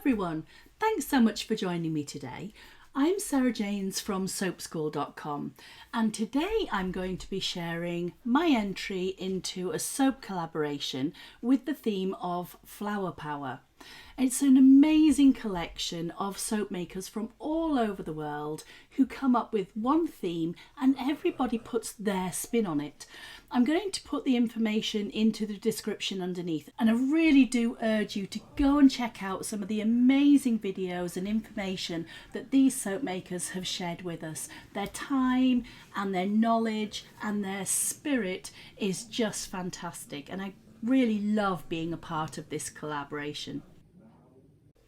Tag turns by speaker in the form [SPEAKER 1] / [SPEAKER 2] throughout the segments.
[SPEAKER 1] everyone, thanks so much for joining me today. I'm Sarah Janes from soapschool.com and today I'm going to be sharing my entry into a soap collaboration with the theme of flower power. It's an amazing collection of soap makers from all over the world who come up with one theme and everybody puts their spin on it. I'm going to put the information into the description underneath, and I really do urge you to go and check out some of the amazing videos and information that these soap makers have shared with us. Their time and their knowledge and their spirit is just fantastic, and I really love being a part of this collaboration.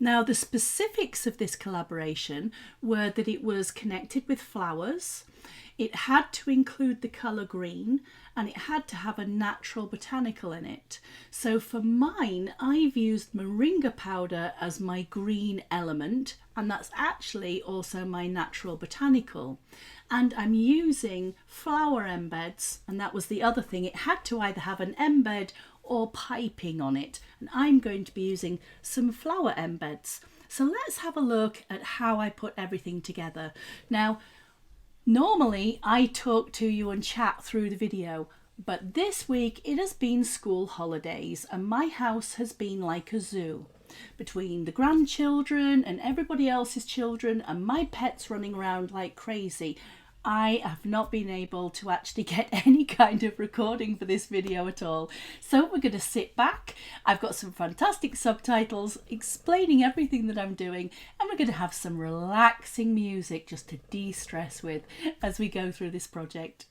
[SPEAKER 1] Now, the specifics of this collaboration were that it was connected with flowers, it had to include the colour green, and it had to have a natural botanical in it. So for mine, I've used Moringa Powder as my green element, and that's actually also my natural botanical. And I'm using flower embeds, and that was the other thing. It had to either have an embed or piping on it, and I'm going to be using some flower embeds. So let's have a look at how I put everything together. Now, normally I talk to you and chat through the video, but this week it has been school holidays and my house has been like a zoo. Between the grandchildren and everybody else's children and my pets running around like crazy, I have not been able to actually get any kind of recording for this video at all. So we're going to sit back. I've got some fantastic subtitles explaining everything that I'm doing, and we're going to have some relaxing music just to de-stress with as we go through this project.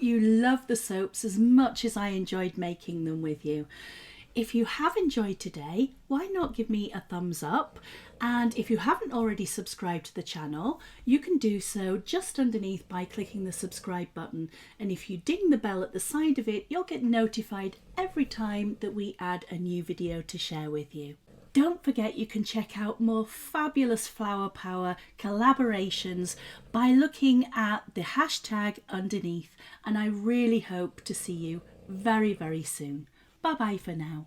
[SPEAKER 1] you love the soaps as much as I enjoyed making them with you. If you have enjoyed today, why not give me a thumbs up? And if you haven't already subscribed to the channel, you can do so just underneath by clicking the subscribe button. And if you ding the bell at the side of it, you'll get notified every time that we add a new video to share with you. Don't forget you can check out more fabulous Flower Power collaborations by looking at the hashtag underneath, and I really hope to see you very, very soon. Bye bye for now.